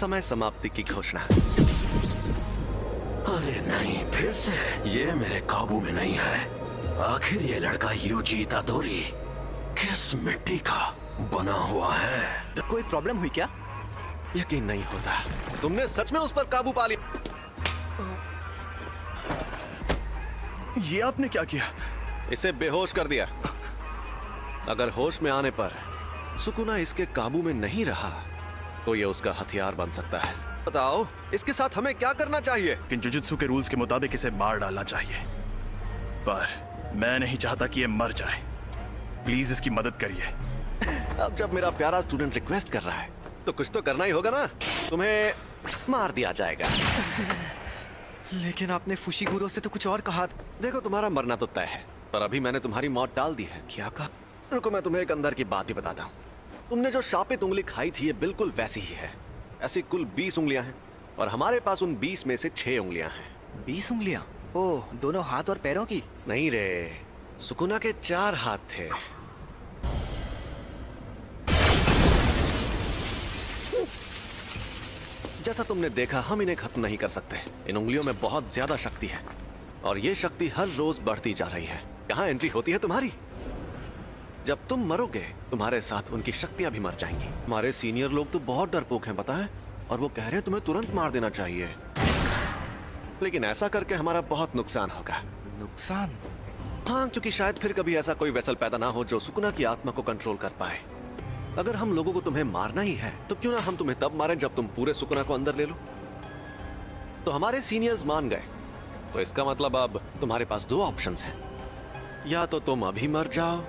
समय समाप्ति की घोषणा। अरे नहीं, फिर से ये मेरे काबू में नहीं है। आखिर ये लड़का यूजी इतादोरी किस मिट्टी का बना हुआ है? कोई प्रॉब्लम हुई क्या? यकीन नहीं होता, तुमने सच में उस पर काबू पा लिया। ये आपने क्या किया? इसे बेहोश कर दिया। अगर होश में आने पर सुकुना इसके काबू में नहीं रहा तो ये उसका हथियार बन सकता है। बताओ, इसके साथ हमें क्या करना चाहिए? जुजुत्सु के रूल्स के मुताबिक इसे मार डालना चाहिए, पर मैं नहीं चाहता कि ये मर जाए। प्लीज इसकी मदद करिए। अब जब मेरा प्यारा स्टूडेंट रिक्वेस्ट कर रहा है तो कुछ तो करना ही होगा ना। तुम्हें मार दिया जाएगा। लेकिन आपने फुशिगुरो से तो कुछ और कहा। देखो, तुम्हारा मरना तो तय है, पर अभी मैंने तुम्हारी मौत टाल दी है। क्या कहा? रुको, मैं तुम्हें एक अंदर की बात भी बताता हूँ। तुमने जो शापित उंगली खाई थी, ये बिल्कुल वैसी ही है। ऐसी कुल 20 उंगलियां हैं और हमारे पास उन 20 में से 6 उंगलियां हैं। 20 उंगलियां? ओह, दोनों हाथ और पैरों की? नहीं रे, सुकुना के 4 हाथ थे। जैसा तुमने देखा, हम इन्हें खत्म नहीं कर सकते। इन उंगलियों में बहुत ज्यादा शक्ति है और ये शक्ति हर रोज बढ़ती जा रही है। कहाँ एंट्री होती है तुम्हारी? जब तुम मरोगे, तुम्हारे साथ उनकी शक्तियां भी मर जाएंगी। हमारे सीनियर लोग तो बहुत डरपोक हैं, पता है, और वो कह रहे हैं तुम्हें तुरंत मार देना चाहिए। लेकिन ऐसा करके हमारा बहुत नुकसान होगा। नुकसान? हाँ, क्योंकि शायद फिर कभी ऐसा कोई वेसल पैदा ना हो जो सुकुना की आत्मा को कंट्रोल कर पाए। अगर हम लोगों को तुम्हें मारना ही है तो क्यों ना हम तुम्हें तब मारें जब तुम पूरे सुकुना को अंदर ले लो। तो हमारे सीनियर्स मान गए, तो इसका मतलब अब तुम्हारे पास 2 ऑप्शंस हैं। या तो तुम अभी मर जाओ,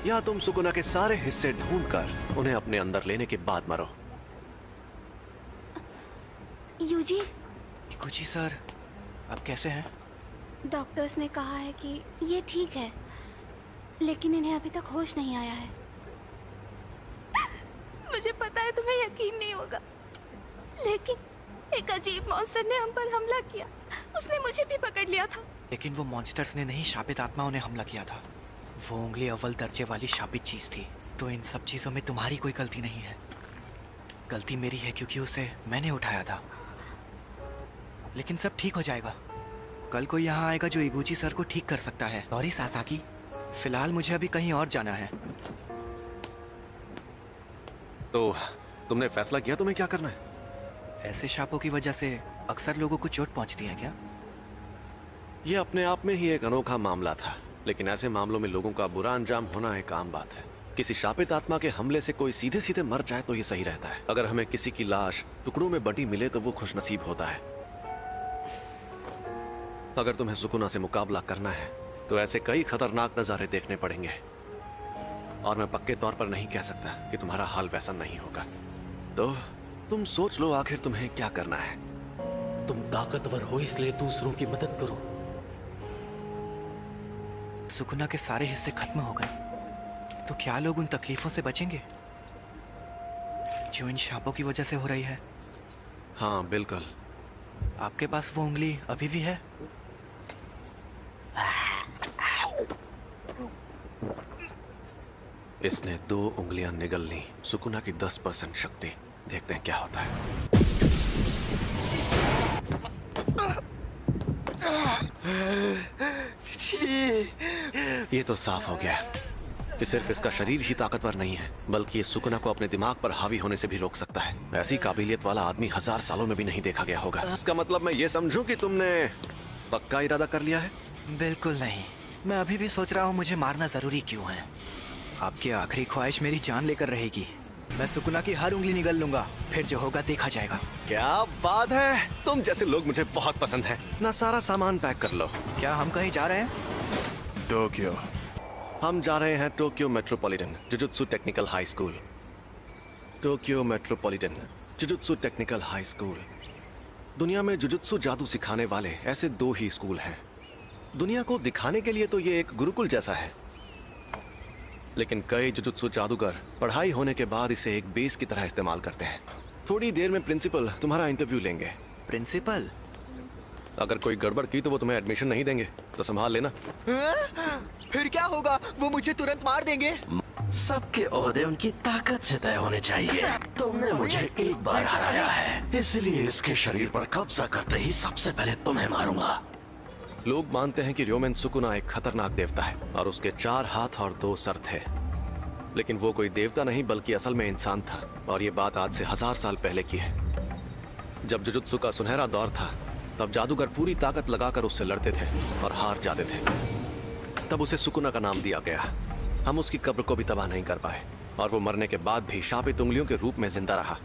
या तुम सुकुना के सारे हिस्से ढूंढकर उन्हें अपने अंदर लेने के बाद मरो। यूजी, इकुची सर, आप कैसे हैं? डॉक्टर्स ने कहा है कि ये ठीक है, लेकिन इन्हें अभी तक होश नहीं आया है। मुझे पता है तुम्हें यकीन नहीं होगा, लेकिन एक अजीब मॉन्स्टर ने हम पर हमला किया। उसने मुझे भी पकड़ लिया था। लेकिन वो मॉन्स्टर्स ने नहीं, शापित आत्माओं ने हमला किया था। वो उंगली अव्वल दर्जे वाली शापित चीज थी। तो इन सब चीजों में तुम्हारी कोई गलती नहीं है। गलती मेरी है क्योंकि उसे मैंने उठाया था। लेकिन सब ठीक हो जाएगा। कल कोई यहाँ आएगा जो इगुची सर को ठीक कर सकता है। सॉरी सासाकी, फिलहाल मुझे अभी कहीं और जाना है। तो तुमने फैसला किया तुम्हें क्या करना है? ऐसे शापों की वजह से अक्सर लोगों को चोट पहुंचती है क्या? यह अपने आप में ही एक अनोखा मामला था, लेकिन ऐसे मामलों में लोगों का बुरा अंजाम होना एक आम बात है। किसी शापित आत्मा के हमले से कोई सीधे सीधे मर जाए तो ये सही रहता है। अगर हमें किसी की लाश टुकड़ों में बटी मिले तो वो खुशनसीब होता है। अगर तुम्हें सुकुना से मुकाबला करना है तो ऐसे कई खतरनाक नजारे देखने पड़ेंगे, और मैं पक्के तौर पर नहीं कह सकता कि तुम्हारा हाल वैसा नहीं होगा। तो तुम सोच लो आखिर तुम्हें क्या करना है। तुम ताकतवर हो इसलिए दूसरों की मदद करो। सुकुना के सारे हिस्से खत्म हो गए तो क्या लोग उन तकलीफों से बचेंगे जो इन शापों की वजह से हो रही है? हाँ बिल्कुल। आपके पास वो उंगली अभी भी है? इसने 2 उंगलियां निगल ली। सुकुना की 10% शक्ति। देखते हैं क्या होता है। ये तो साफ हो गया कि सिर्फ इसका शरीर ही ताकतवर नहीं है, बल्कि ये सुकुना को अपने दिमाग पर हावी होने से भी रोक सकता है। ऐसी काबिलियत वाला आदमी 1000 सालों में भी नहीं देखा गया होगा। इसका मतलब मैं ये समझूं कि तुमने पक्का इरादा कर लिया है? बिल्कुल नहीं। मैं अभी भी सोच रहा हूँ मुझे मारना जरूरी क्यों है। आपकी आखिरी ख्वाहिश मेरी जान लेकर रहेगी। मैं सुकुना की हर उंगली निगल लूंगा, फिर जो होगा देखा जाएगा। क्या बात है, तुम जैसे लोग मुझे बहुत पसंद हैं। ना सारा सामान पैक कर लो। क्या हम कहीं जा रहे हैं? टोक्यो। हम जा रहे हैं Tokyo metropolitan jujutsu technical high school. Tokyo metropolitan jujutsu technical high school. दुनिया में जुजुत्सु जादू सिखाने वाले ऐसे 2 ही स्कूल हैं। दुनिया को दिखाने के लिए तो ये एक गुरुकुल जैसा है, लेकिन कई जुजुत्सु जादूगर पढ़ाई होने के बाद इसे एक बेस की तरह इस्तेमाल करते हैं। थोड़ी देर में प्रिंसिपल तुम्हारा इंटरव्यू लेंगे। प्रिंसिपल? अगर कोई गड़बड़ की तो वो तुम्हें एडमिशन नहीं देंगे, तो संभाल लेना। फिर क्या होगा? वो मुझे तुरंत मार देंगे। सबके ओहदे उनकी ताकत से तय होने चाहिए। तुमने मुझे एक बार हराया है, इसलिए इसके शरीर पर कब्जा करते ही सबसे पहले तुम्हें मारूंगा। लोग मानते हैं कि र्योमेन सुकुना एक खतरनाक देवता है और उसके 4 हाथ और 2 सर थे, लेकिन वो कोई देवता नहीं बल्कि असल में इंसान था। और ये बात आज से 1000 साल पहले की है। जब जुजुत्सु का सुनहरा दौर था, तब जादूगर पूरी ताकत लगाकर उससे लड़ते थे और हार जाते थे। तब उसे सुकुना का नाम दिया गया। हम उसकी कब्र को भी तबाह नहीं कर पाए और वो मरने के बाद भी शापित उंगलियों के रूप में जिंदा रहा।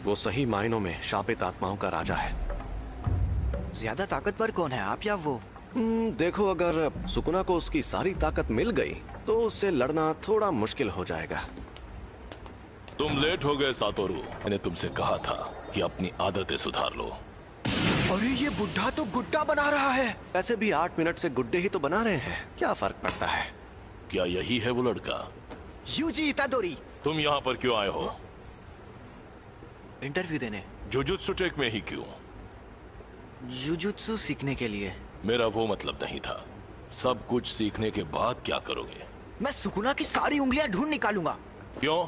वो सही मायनों में शापित आत्माओं का राजा है। ज्यादा ताकतवर कौन है, आप या वो? देखो, अगर सुकुना को उसकी सारी ताकत मिल गई तो उससे लड़ना थोड़ा मुश्किल हो जाएगा। तुम लेट हो गए सातोरू। मैंने तुमसे कहा था कि अपनी आदतें सुधार लो। अरे ये बुढ़ा तो गुड्डा बना रहा है। वैसे भी 8 मिनट से गुड्डे ही तो बना रहे हैं, क्या फर्क पड़ता है? क्या यही है वो लड़का? यूजी इतादोरी। तुम यहाँ पर क्यों आए हो? इंटरव्यू देने। जुजुत्सु टेक में ही क्यों? जुजुत्सु सीखने के लिए। मेरा वो मतलब नहीं था। सब कुछ सीखने के बाद क्या करोगे? मैं सुकुना की सारी उंगलियां ढूंढ निकालूंगा। क्यों?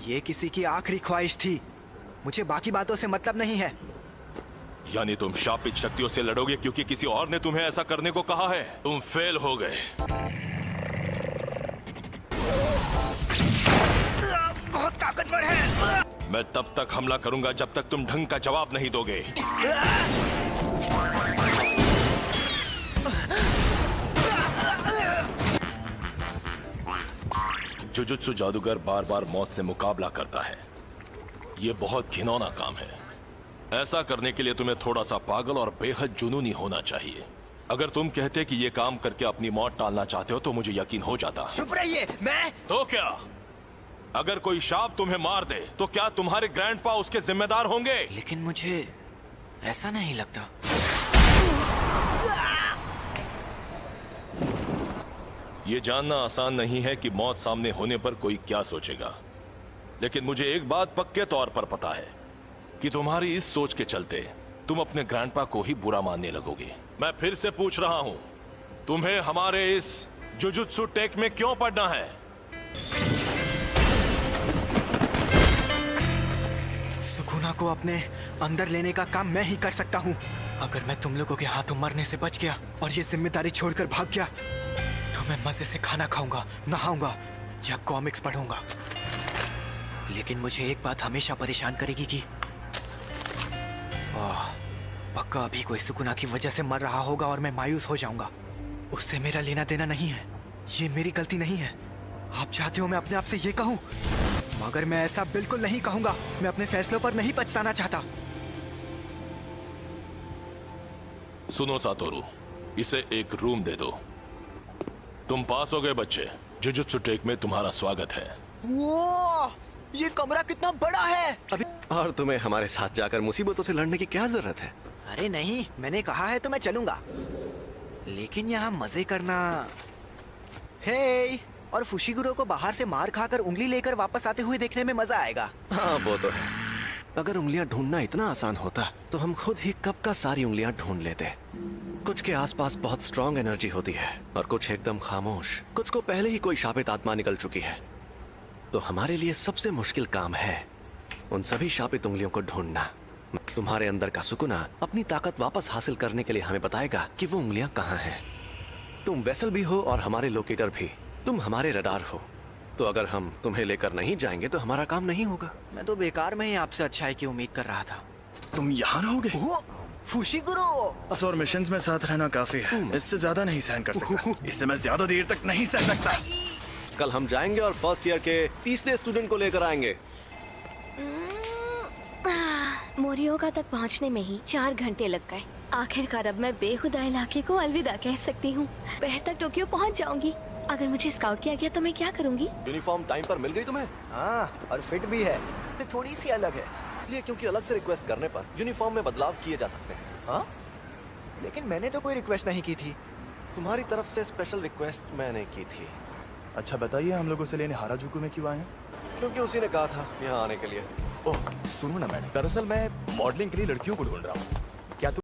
ये किसी की आखिरी ख्वाहिश थी, मुझे बाकी बातों से मतलब नहीं है। यानी तुम शापित शक्तियों से लड़ोगे क्योंकि किसी और ने तुम्हें ऐसा करने को कहा है? तुम फेल हो गए। बहुत ताकतवर है। मैं तब तक हमला करूंगा जब तक तुम ढंग का जवाब नहीं दोगे। जुजुत्सु जादूगर बार बार मौत से मुकाबला करता है। यह बहुत घिनौना काम है। ऐसा करने के लिए तुम्हें थोड़ा सा पागल और बेहद जुनूनी होना चाहिए। अगर तुम कहते कि ये काम करके अपनी मौत टालना चाहते हो तो मुझे यकीन हो जाता। चुप रहिए। मैं तो क्या? अगर कोई शाप तुम्हें मार दे तो क्या तुम्हारे ग्रैंडपा उसके जिम्मेदार होंगे? लेकिन मुझे ऐसा नहीं लगता। ये जानना आसान नहीं है कि मौत सामने होने पर कोई क्या सोचेगा, लेकिन मुझे एक बात पक्के तौर पर पता है कि तुम्हारी इस सोच के चलते तुम अपने ग्रैंडपा को ही बुरा मानने लगोगे। मैं फिर से पूछ रहा हूं, तुम्हें हमारे इस जुजुत्सु टेक में क्यों पढ़ना है? सुकुना को अपने अंदर लेने का काम मैं ही कर सकता हूँ। अगर मैं तुम लोगों के हाथों मरने से बच गया और ये जिम्मेदारी छोड़कर भाग गया तो मैं मजे से खाना खाऊंगा, नहाऊंगा या कॉमिक्स पढ़ूंगा। लेकिन मुझे एक बात हमेशा परेशान करेगी कि पक्का अभी कोई सुकुना की वजह से मर रहा होगा और मैं मायूस हो जाऊंगा। उससे मेरा लेना देना नहीं है, ये मेरी गलती नहीं है। आप चाहते हो मैं अपने आप से ये कहूं, मगर मैं ऐसा बिल्कुल नहीं कहूंगा। मैं अपने फैसलों पर नहीं पछताना चाहता। सुनो सातोरू, इसे एक रूम दे दो। तुम पास हो गए बच्चे। जुजुत्सु टेक में तुम्हारा स्वागत है। वो ये कमरा कितना बड़ा है। अभी और तुम्हें हमारे साथ जाकर मुसीबतों से लड़ने की क्या जरूरत है? अरे नहीं, मैंने कहा है तो मैं चलूंगा, लेकिन यहाँ मजे करना। हे, और फुशिगुरो को बाहर से मार खाकर उंगली लेकर वापस आते हुए देखने में मजा आएगा। हाँ वो तो है। अगर उंगलियां ढूंढना इतना आसान होता तो हम खुद ही कब का सारी उंगलियां ढूंढ लेते। कुछ के आसपास बहुत स्ट्रॉन्ग एनर्जी होती है और कुछ एकदम खामोश। कुछ को पहले ही कोई शापित आत्मा निकल चुकी है। तो हमारे लिए सबसे मुश्किल काम है उन सभी शापित उंगलियों को ढूंढना। तुम्हारे अंदर का सुकुना अपनी ताकत वापस हासिल करने के लिए हमें बताएगा कि वो उंगलियां कहाँ हैं। तुम वेसल भी हो और हमारे लोकेटर भी। तुम हमारे रडार हो, तो अगर हम तुम्हें लेकर नहीं जाएंगे तो हमारा काम नहीं होगा। मैं तो बेकार में ही आपसे अच्छाई की उम्मीद कर रहा था। तुम यहाँ रहोगे? वो फुशिगुरो बस और मिशंस में साथ रहना काफी है। इससे ज्यादा नहीं सहन कर सकता। इससे मैं ज्यादा देर तक नहीं सह सकता। कल हम जाएंगे और फर्स्ट ईयर के तीसरे स्टूडेंट को लेकर आएंगे। मोरियोगा तक पहुंचने में ही 4 घंटे लग गए। आखिरकार अब मैं बेखुदा इलाके को अलविदा कह सकती हूँ। दोपहर तक टोक्यो पहुंच जाऊंगी। अगर मुझे स्काउट किया गया तो मैं क्या करूंगी? यूनिफॉर्म टाइम पर मिल गई तुम्हें? हाँ, और फिट भी है। तो थोड़ी सी अलग है। इसलिए क्योंकि अलग से रिक्वेस्ट करने पर यूनिफॉर्म में बदलाव किए जा सकते हैं। हाँ, लेकिन मैंने तो कोई रिक्वेस्ट नहीं की थी। तुम्हारी तरफ से स्पेशल रिक्वेस्ट मैंने की थी। अच्छा बताइए, हम लोग उसे लेने हाराजुकु में क्यों आए हैं? क्योंकि उसी ने कहा था यहाँ आने के लिए। ओह सुनो ना मैडम, दरअसल मैं मॉडलिंग के लिए लड़कियों को ढूंढ रहा हूँ।